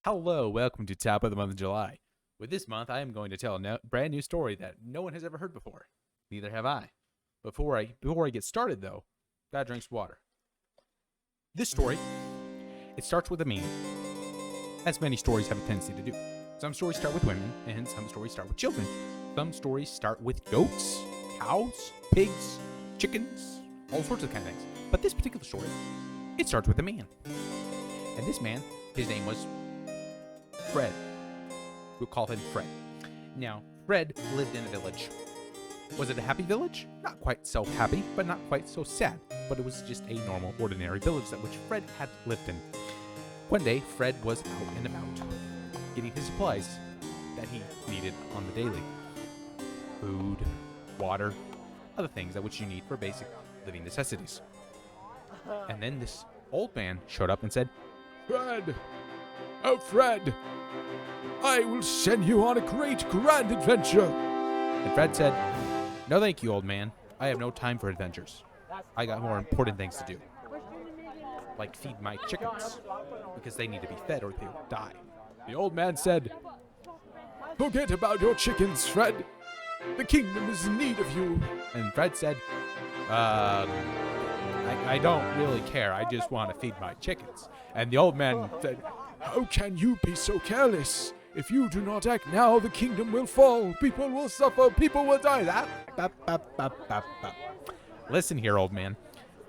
Hello, welcome to Top of the Month of July. With this month, I am going to tell a brand new story that no one has ever heard before. Neither have I. Before I get started, though, gotta drink some water. This story, it starts with a meme, as many stories have a tendency to do. Some stories start with women, and some stories start with children. Some stories start with goats, cows, pigs, chickens, all sorts of kind of things. But this particular story, it starts with a man. And this man, his name was Fred. We'll call him Fred. Now, Fred lived in a village. Was it a happy village? Not quite so happy, but not quite so sad. But it was just a normal, ordinary village that which Fred had lived in. One day, Fred was out and about, getting his supplies that he needed on the daily. Food, water, other things that which you need for basic living necessities. And then this old man showed up and said, Fred! Oh, Fred! I will send you on a great, grand adventure! And Fred said, "No thank you, old man. I have no time for adventures. I got more important things to do. Like feed my chickens, because they need to be fed or they will die." The old man said, Forget about your chickens, Fred. The kingdom is in need of you. And Fred said, I don't really care. I just want to feed my chickens. And the old man said, How can you be so careless? If you do not act now, the kingdom will fall. People will suffer. People will die. Listen here, old man.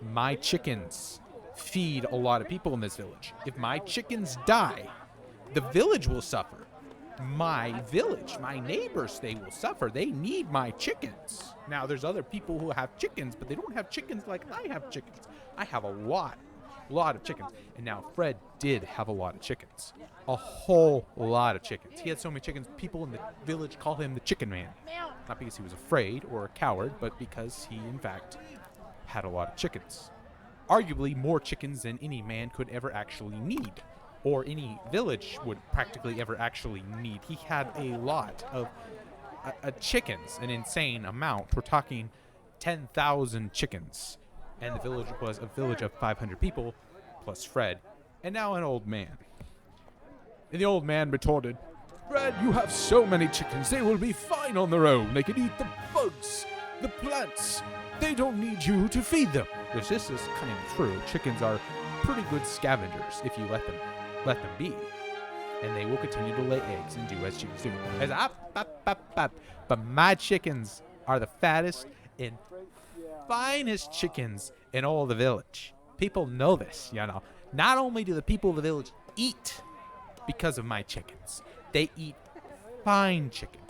My chickens feed a lot of people in this village. If my chickens die, the village will suffer. My village, my neighbors, they will suffer. They need my chickens. Now, there's other people who have chickens, but they don't have chickens like I have chickens. I have a lot of chickens. And now Fred did have a lot of chickens. A whole lot of chickens. He had so many chickens, people in the village call him the Chicken Man. Not because he was afraid or a coward, but because he, in fact, had a lot of chickens. Arguably more chickens than any man could ever actually need, or any village would practically ever actually need. He had a lot of chickens, an insane amount. We're talking 10,000 chickens. And the village was a village of 500 people, plus Fred, and now an old man. And the old man retorted, Fred, you have so many chickens. They will be fine on their own. They can eat the bugs, the plants. They don't need you to feed them. Which this is kind of true. Chickens are pretty good scavengers if you let them be. And they will continue to lay eggs and do as chickens do. But my chickens are the fattest and finest chickens in all the village. People know this, you know. Not only do the people of the village eat because of my chickens, they eat fine chicken,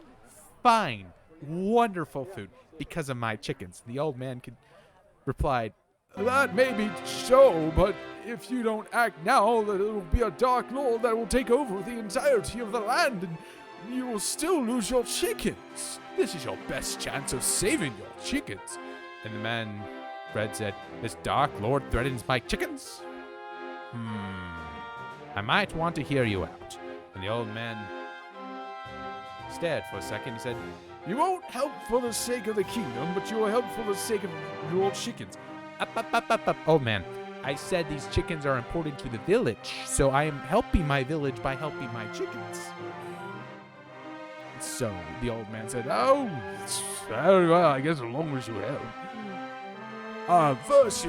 fine, wonderful food because of my chickens. The old man replied, That may be so, but if you don't act now, there will be a dark lord that will take over the entirety of the land, and you will still lose your chickens. This is your best chance of saving your chickens. And the man, Fred, said, "This dark lord threatens my chickens? I might want to hear you out." And the old man stared for a second. He said, You won't help for the sake of the kingdom, but you will help for the sake of your chickens. Up. Old man, I said these chickens are important to the village, so I am helping my village by helping my chickens. So the old man said, Oh, well, I guess as long as you help. First,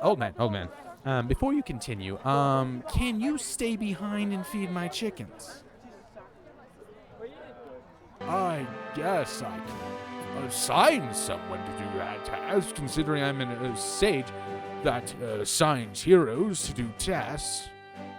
Old man. Before you continue, can you stay behind and feed my chickens? I guess I can assign someone to do that task, considering I'm a sage that assigns heroes to do tasks.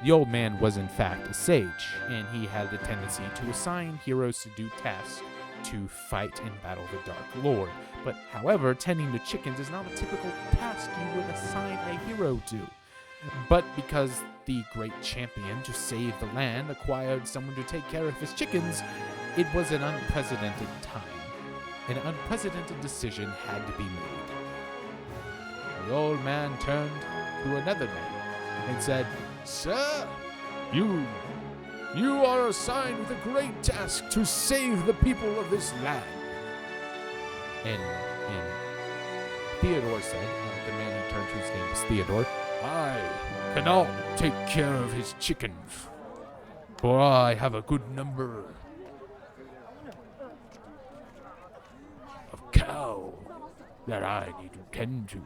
The old man was in fact a sage, and he had the tendency to assign heroes to do tasks to fight and battle the Dark Lord. But however, tending to chickens is not a typical task you would assign a hero to. But because the great champion to save the land acquired someone to take care of his chickens, it was an unprecedented time. An unprecedented decision had to be made. The old man turned to another man and said, Sir, you are assigned with a great task to save the people of this land. And Theodore said, the man who turned to his name was Theodore, I cannot take care of his chickens. for I have a good number of cow that I need to tend to.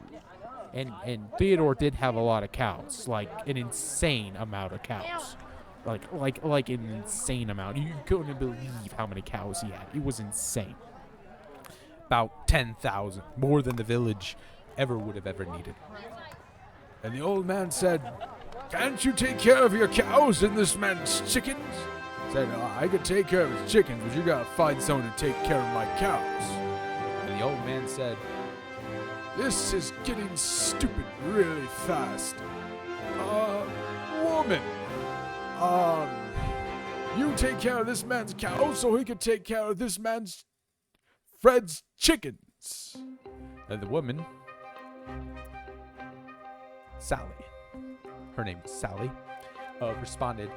And Theodore did have a lot of cows, like an insane amount of cows. Like an insane amount. You couldn't believe how many cows he had. It was insane. About 10,000, more than the village ever would have ever needed. And the old man said, "Can't you take care of your cows and this man's chickens?" Said, "I could take care of his chickens, but you gotta find someone to take care of my cows." And the old man said, "This is getting stupid really fast. Woman, you take care of this man's cows so he can take care of this man's Fred's chickens." And the woman, Sally, her name is Sally, responded,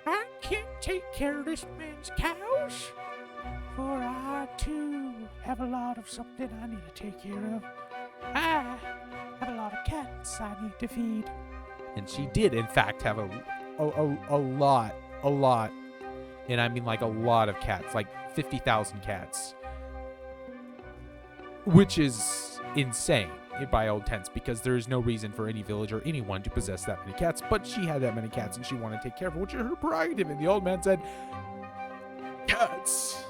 "I can't take care of this man's cows, for I too have a lot of something I need to take care of. I have a lot of cats I need to feed." And she did, in fact, have a lot, and I mean like a lot of cats, like 50,000 cats, which is insane by all intents, because there is no reason for any village or anyone to possess that many cats, but she had that many cats and she wanted to take care of it, which is her prerogative. And the old man said, Cats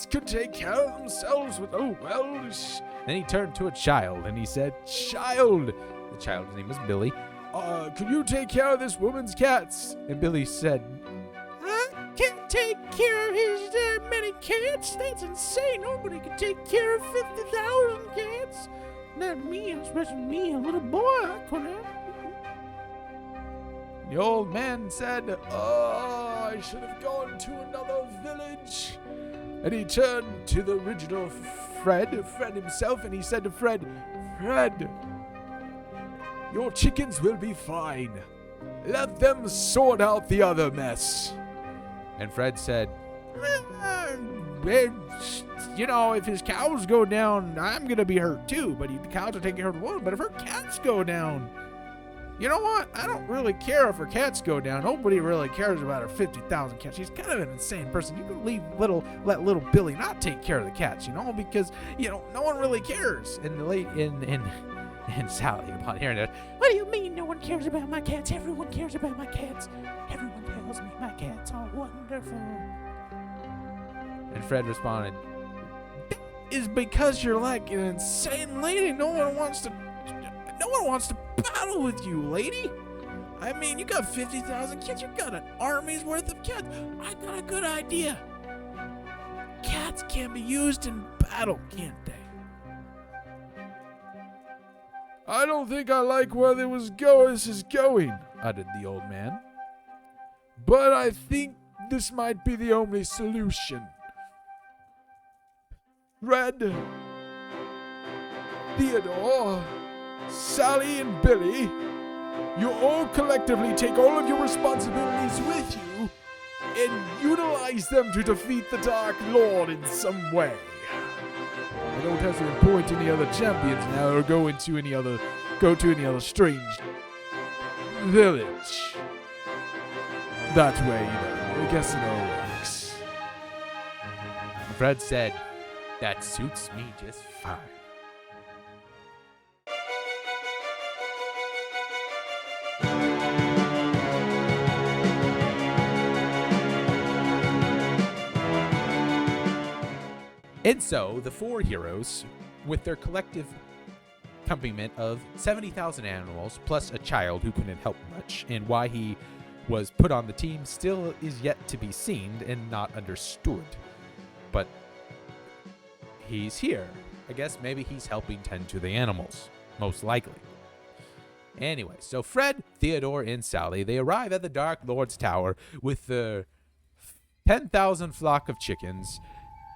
can take care of themselves with, Then he turned to a child and he said, "Child," the child's name was Billy, "could you take care of this woman's cats?" And Billy said, "I can't take care of his many cats. That's insane. Nobody can take care of 50,000 cats. Not me, especially me, a little boy. I couldn't." The old man said, "I should have gone to another village." And he turned to the original Fred himself, and he said to Fred, "Fred, your chickens will be fine. Let them sort out the other mess." And Fred said, "If his cows go down, I'm going to be hurt too, but the cows are taking care of the woman. But if her cats go down, you know what? I don't really care if her cats go down. Nobody really cares about her 50,000 cats. She's kind of an insane person. You can let little Billy not take care of the cats, because no one really cares." And and Sally, upon hearing that, "What do you mean no one cares about my cats? Everyone cares about my cats. Everyone tells me my cats are wonderful." And Fred responded, "That is because you're like an insane lady. No one wants to battle with you, lady. I mean, you got 50,000 kids. You got an army's worth of cats. I got a good idea. Cats can be used in battle, can't they?" "I don't think I like where this is going," uttered the old man. "But I think this might be the only solution. Fred, Theodore, Sally, and Billy, you all collectively take all of your responsibilities with you and utilize them to defeat the Dark Lord in some way. I don't have to appoint any other champions now or go to any other strange village. That way, I guess it all works." Fred said, "That suits me just fine." And so, the four heroes, with their collective accompaniment of 70,000 animals, plus a child who couldn't help much, and why he was put on the team still is yet to be seen and not understood. But he's here. I guess maybe he's helping tend to the animals, most likely. Anyway, so Fred, Theodore, and Sally, they arrive at the Dark Lord's tower with the 10,000 flock of chickens,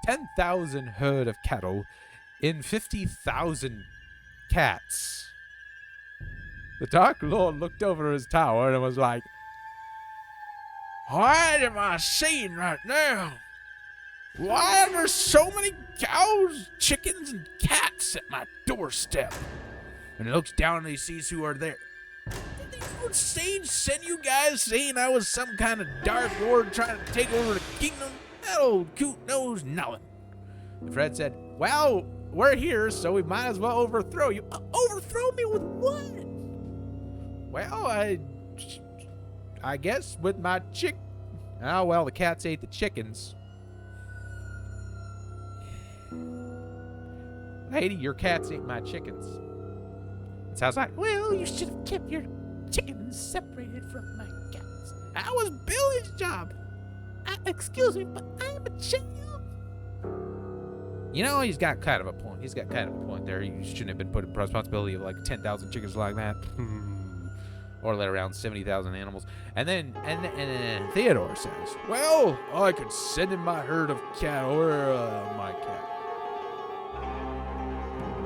10,000 herd of cattle, and 50,000 cats. The Dark Lord looked over his tower and was like, "What am I seeing right now? Why are there so many cows, chickens, and cats at my doorstep?" And he looks down and he sees who are there. Did they Would Sage send you guys saying I was some kind of dark lord trying to take over the kingdom? That old coot knows nothing. And Fred said, well, we're here, so we might as well overthrow you. Overthrow me with what? Well, I guess with my chick. Oh, well, the cats ate the chickens. Lady, your cats ate my chickens. And so I was like, well, you should have kept your chickens separated from my cats. That was Billy's job. Excuse me, but I'm a child. you know, he's got kind of a point. He's got kind of a point there. You shouldn't have been put in responsibility of like 10,000 chickens like that. Or let around 70,000 animals. And then Theodore says, well, I could send in my herd of cattle or my cat.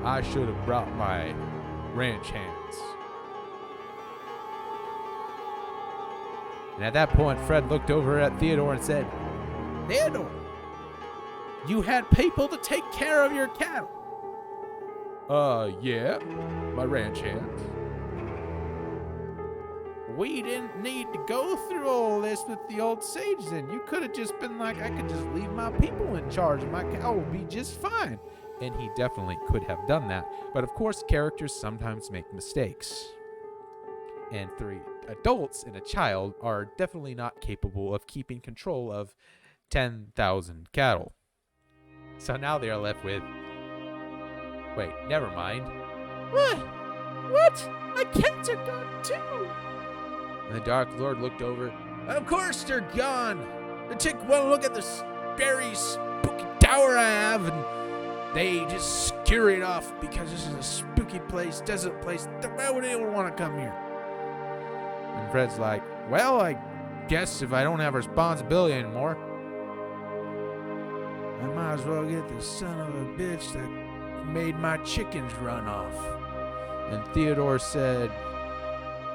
I should have brought my ranch hands. And at that point, Fred looked over at Theodore and said, Theodore, you had people to take care of your cattle. Yeah, my ranch hands. We didn't need to go through all this with the old sage then. You could have just been like, I could just leave my people in charge and my cow will be just fine. And he definitely could have done that. But of course, characters sometimes make mistakes. And 3 adults and a child are definitely not capable of keeping control of 10,000 cattle. So now they are left with, wait, never mind. What? My cats are gone too. And the Dark Lord looked over. Of course they're gone. The chick won't look at this very spooky tower I have, and they just scurried off because this is a spooky place, desert place. Why would anyone want to come here? And Fred's like, well, I guess if I don't have responsibility anymore, I might as well get the son of a bitch that made my chickens run off. And Theodore said,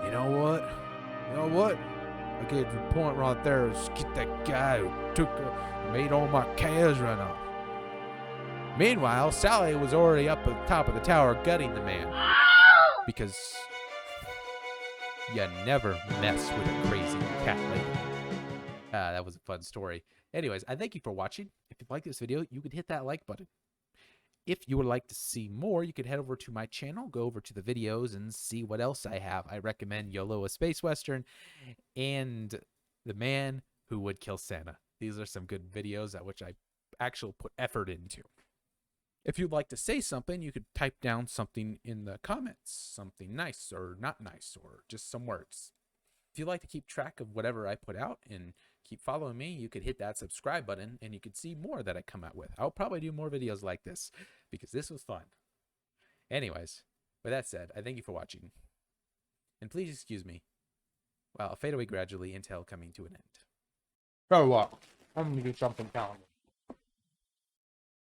You know what? I get to the point right there. Let's get that guy who made all my cows run off. Meanwhile, Sally was already up at the top of the tower gutting the man. Because you never mess with a crazy cat lady. That was a fun story. Anyways, I thank you for watching. If you like this video, you could hit that like button. If you would like to see more, you could head over to my channel, go over to the videos, and see what else I have. I recommend YOLO, a Space Western, and The Man Who Would Kill Santa. These are some good videos at which I actually put effort into. If you'd like to say something, you could type down something in the comments, something nice or not nice, or just some words. If you'd like to keep track of whatever I put out and keep following me, you could hit that subscribe button and you could see more that I come out with. I'll probably do more videos like this because this was fun. Anyways, with that said, I thank you for watching. And please excuse me while I fade away gradually until coming to an end. Oh, what? I'm going to do something talented.